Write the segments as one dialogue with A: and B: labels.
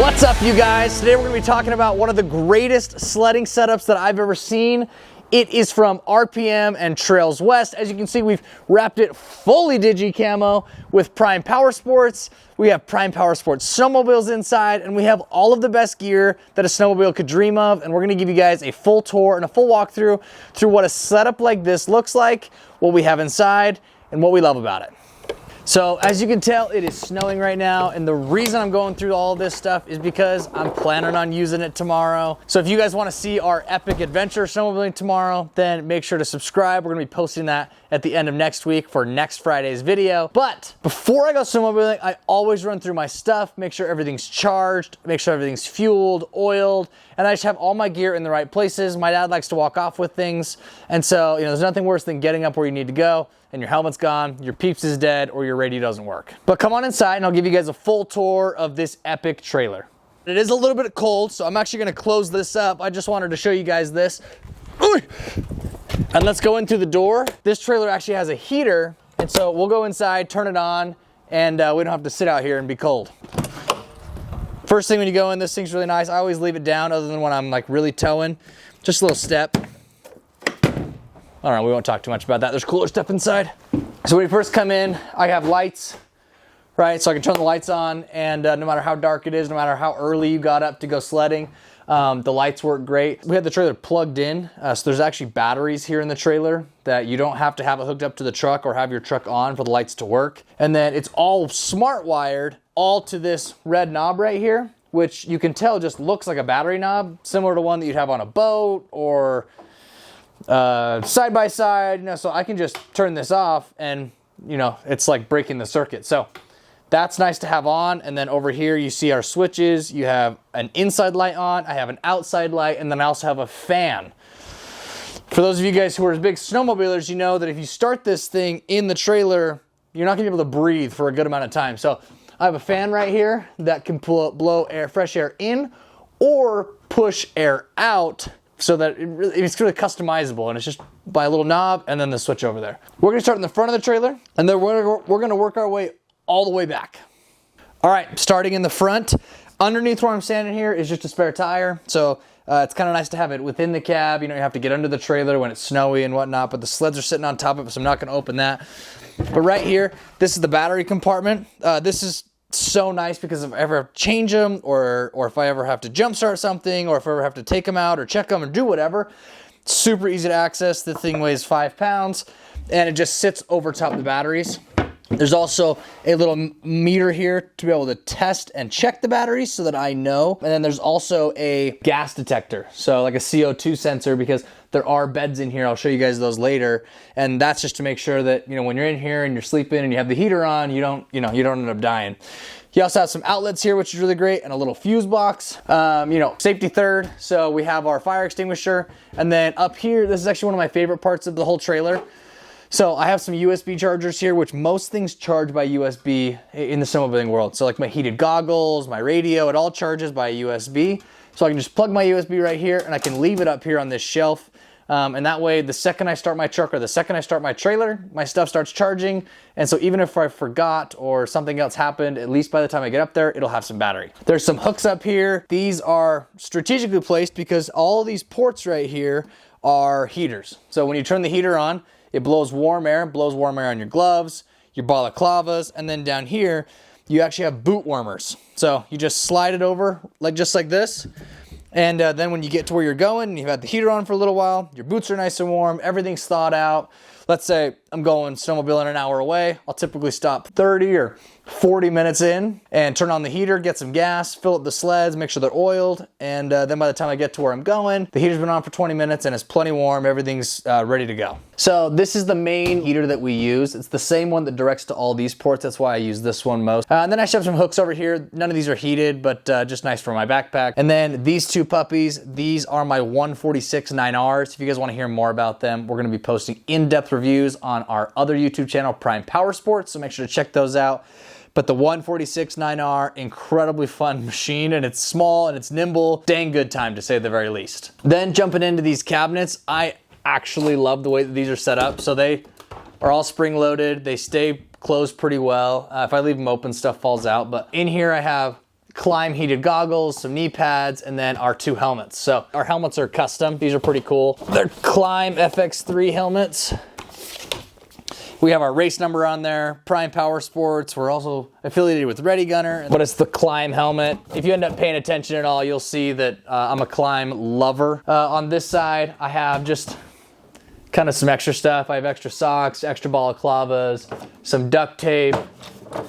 A: What's up, you guys? Today we're going to be talking about one of the greatest sledding setups that I've ever seen. It is from RPM and Trails West. As you can see, we've wrapped it fully digi camo with Prime Power Sports. We have Prime Power Sports snowmobiles inside, and we have all of the best gear that a snowmobile could dream of. And we're going to give you guys a full tour and a full walkthrough through what a setup like this looks like, what we have inside, and what we love about it. So as you can tell, it is snowing right now, and the reason I'm going through all this stuff is because I'm planning on using it tomorrow. So if you guys want to see our epic adventure snowmobiling tomorrow, then make sure to subscribe. We're going to be posting that at the end of next week for next Friday's video. But before I go snowmobiling, I always run through my stuff, make sure everything's charged, make sure everything's fueled, oiled, and I just have all my gear in the right places. My dad likes to walk off with things, and so there's nothing worse than getting up where you need to go and your helmet's gone, your peeps is dead, or your radio doesn't work. But come on inside and I'll give you guys a full tour of this epic trailer. It is a little bit cold, so I'm actually gonna close this up. I just wanted to show you guys this. And let's go in through the door. This trailer actually has a heater, and so we'll go inside, turn it on, and we don't have to sit out here and be cold. First thing when you go in, this thing's really nice. I always leave it down other than when I'm like really towing. Just a little step. I don't know, we won't talk too much about that. There's cooler stuff inside. So when you first come in, I have lights, right? So I can turn the lights on, and no matter how dark it is, no matter how early you got up to go sledding, the lights work great. We had the trailer plugged in, so there's actually batteries here in the trailer that you don't have to have it hooked up to the truck or have your truck on for the lights to work. And then it's all smart wired all to this red knob right here, which you can tell just looks like a battery knob, similar to one that you'd have on a boat or side by side, so I can just turn this off and it's like breaking the circuit. So that's nice to have on. And then over here you see our switches. You have an inside light on, I have an outside light, and then I also have a fan. For those of you guys who are big snowmobilers, you know that if you start this thing in the trailer, you're not gonna be able to breathe for a good amount of time. So I have a fan right here that can blow fresh air in or push air out, so that it's really customizable, and it's just by a little knob and then the switch over there. We're gonna start in the front of the trailer, and then we're gonna work our way all the way back. All right, starting in the front, underneath where I'm standing here is just a spare tire. So it's kind of nice to have it within the cab. You have to get under the trailer when it's snowy and whatnot, but the sleds are sitting on top of it, so I'm not gonna open that. But right here, this is the battery compartment. This is so nice because if I ever change them or if I ever have to jump start something, or if I ever have to take them out or check them or do whatever, super easy to access. The thing weighs 5 pounds and it just sits over top of the batteries. There's also a little meter here to be able to test and check the batteries so that I know. And then there's also a gas detector, so like a CO2 sensor, because there are beds in here. I'll show you guys those later. And that's just to make sure that, when you're in here and you're sleeping and you have the heater on, you don't end up dying. You also have some outlets here, which is really great, and a little fuse box. Safety third. So we have our fire extinguisher. And then up here, this is actually one of my favorite parts of the whole trailer. So I have some USB chargers here, which most things charge by USB in the snowmobiling world. So like my heated goggles, my radio, it all charges by USB. So I can just plug my USB right here, and I can leave it up here on this shelf. And that way, the second I start my truck or the second I start my trailer, my stuff starts charging. And so even if I forgot or something else happened, at least by the time I get up there, it'll have some battery. There's some hooks up here. These are strategically placed because all these ports right here are heaters. So when you turn the heater on, it blows warm air on your gloves, your balaclavas, and then down here, you actually have boot warmers. So you just slide it over just like this. And then when you get to where you're going, and you've had the heater on for a little while, your boots are nice and warm, everything's thawed out. Let's say I'm going snowmobiling an hour away. I'll typically stop 30 or 40 minutes in and turn on the heater, get some gas, fill up the sleds, make sure they're oiled. And then by the time I get to where I'm going, the heater's been on for 20 minutes and it's plenty warm. Everything's ready to go. So this is the main heater that we use. It's the same one that directs to all these ports. That's why I use this one most. And then I have some hooks over here. None of these are heated, but just nice for my backpack. And then these two puppies, these are my 146 9Rs. If you guys want to hear more about them, we're going to be posting in-depth reviews on our other YouTube channel, Prime Power Sports. So make sure to check those out. But the 146 9R, incredibly fun machine, and it's small and it's nimble. Dang good time, to say the very least. Then jumping into these cabinets, I actually love the way that these are set up. So they are all spring loaded. They stay closed pretty well. If I leave them open, stuff falls out. But in here I have Climb heated goggles, some knee pads, and then our 2 helmets. So our helmets are custom. These are pretty cool. They're Climb FX3 helmets. We have our race number on there, Prime Power Sports. We're also affiliated with Ready Gunner, but it's the Climb helmet. If you end up paying attention at all, you'll see that I'm a Climb lover. On this side, I have just kind of some extra stuff. I have extra socks, extra balaclavas, some duct tape,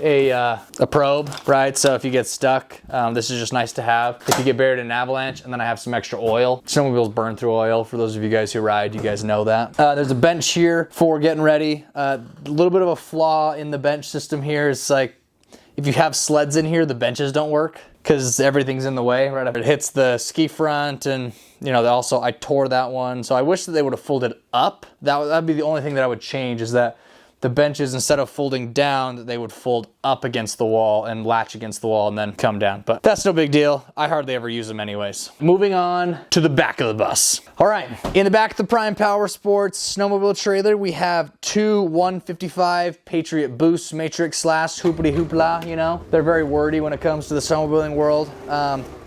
A: a probe, right? So if you get stuck, this is just nice to have. If you get buried in an avalanche, and then I have some extra oil. Snowmobiles burn through oil. For those of you guys who ride, you guys know that. There's a bench here for getting ready. A little bit of a flaw in the bench system here is like, if you have sleds in here, the benches don't work because everything's in the way, right? It hits the ski front, and you know, also I tore that one. So I wish that they would have folded up. That'd be the only thing that I would change, is that the benches, instead of folding down, that they would fold up against the wall and latch against the wall and then come down. But that's no big deal. I hardly ever use them anyways. Moving on to the back of the bus. All right, in the back of the Prime Power Sports snowmobile trailer, we have 2 155 Patriot Boost Matrix Slash Hoopity Hoopla, you know. They're very wordy when it comes to the snowmobiling world.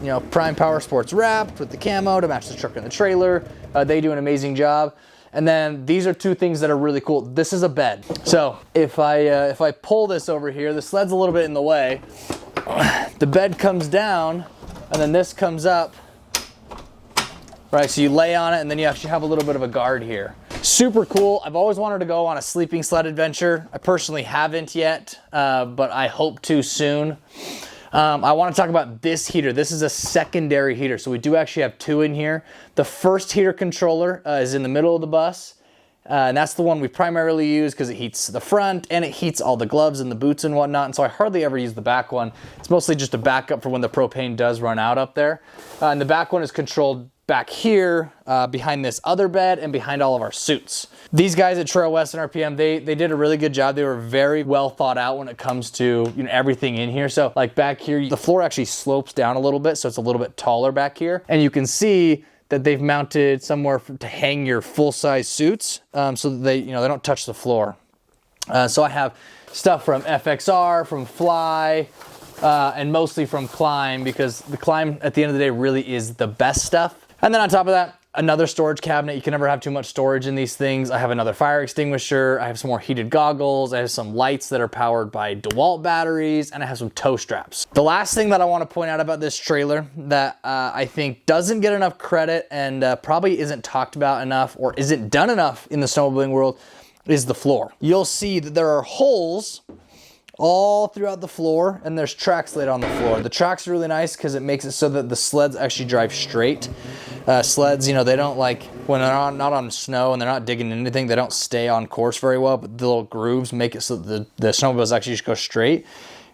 A: You know, Prime Power Sports wrapped with the camo to match the truck and the trailer. They do an amazing job. And then these are 2 things that are really cool. This is a bed. So if I pull this over here, the sled's a little bit in the way. The bed comes down, and then this comes up. Right, so you lay on it, and then you actually have a little bit of a guard here. Super cool. I've always wanted to go on a sleeping sled adventure. I personally haven't yet, but I hope to soon. I want to talk about this heater. This is a secondary heater, so we do actually have 2 in here. The first heater controller is in the middle of the bus, and that's the one we primarily use because it heats the front and it heats all the gloves and the boots and whatnot, and so I hardly ever use the back one. It's mostly just a backup for when the propane does run out up there. And the back one is controlled back here behind this other bed and behind all of our suits. These guys at Trail West and RPM, they did a really good job. They were very well thought out when it comes to, you know, everything in here. So like back here, the floor actually slopes down a little bit, so it's a little bit taller back here. And you can see that they've mounted somewhere to hang your full-size suits, so that they don't touch the floor. So I have stuff from FXR, from Fly, and mostly from Climb, because the Climb at the end of the day really is the best stuff. And then on top of that, another storage cabinet. You can never have too much storage in these things. I have another fire extinguisher. I have some more heated goggles. I have some lights that are powered by DeWalt batteries, and I have some tow straps. The last thing that I want to point out about this trailer that I think doesn't get enough credit and probably isn't talked about enough or isn't done enough in the snowmobiling world is the floor. You'll see that there are holes all throughout the floor, and there's tracks laid on the floor. The tracks are really nice because it makes it so that the sleds actually drive straight. Sleds, you know, they don't, like, when they're not on snow and they're not digging anything, they don't stay on course very well, but the little grooves make it so that the snowmobiles actually just go straight.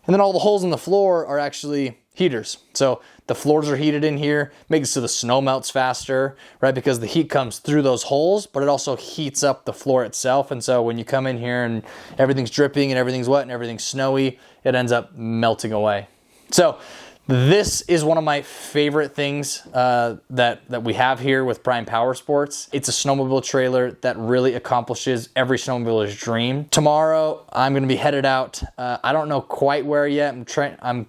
A: And then all the holes in the floor are actually heaters. So the floors are heated in here, makes it so the snow melts faster, right? Because the heat comes through those holes, but it also heats up the floor itself. And so when you come in here and everything's dripping and everything's wet and everything's snowy, it ends up melting away. So this is one of my favorite things that we have here with Prime Power Sports. It's a snowmobile trailer that really accomplishes every snowmobiler's dream. Tomorrow, I'm going to be headed out. I don't know quite where yet. I'm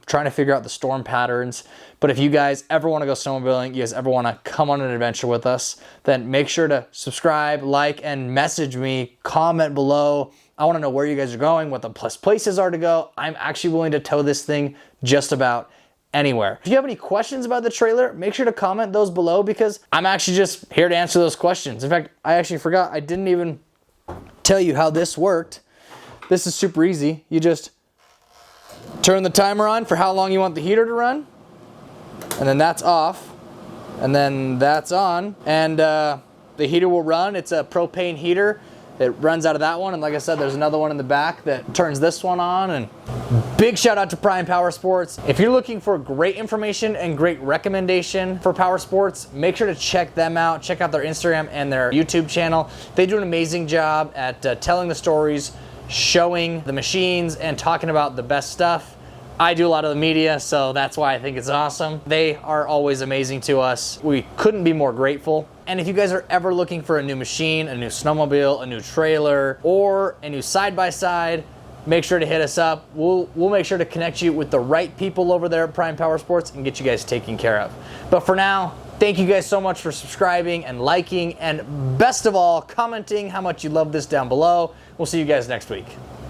A: trying to figure out the storm patterns. But if you guys ever want to go snowmobiling, you guys ever want to come on an adventure with us, then make sure to subscribe, like, and message me. Comment below. I want to know where you guys are going, what the places are to go. I'm actually willing to tow this thing just about anywhere. If you have any questions about the trailer, make sure to comment those below, because I'm actually just here to answer those questions. In fact, I actually forgot. I didn't even tell you how this worked. This is super easy. You just turn the timer on for how long you want the heater to run, and then that's off, and then that's on, and the heater will run. It's a propane heater. It runs out of that one, and like I said, there's another one in the back that turns this one on. And big shout out to Prime Power Sports. If you're looking for great information and great recommendation for power sports, make sure to check them out. Check out their Instagram and their YouTube channel. They do an amazing job at telling the stories, showing the machines, and talking about the best stuff. I do a lot of the media, so that's why I think it's awesome. They are always amazing to us. We couldn't be more grateful. And if you guys are ever looking for a new machine, a new snowmobile, a new trailer, or a new side-by-side, make sure to hit us up. We'll make sure to connect you with the right people over there at Prime Power Sports and get you guys taken care of. But for now, thank you guys so much for subscribing and liking, and best of all, commenting how much you love this down below. We'll see you guys next week.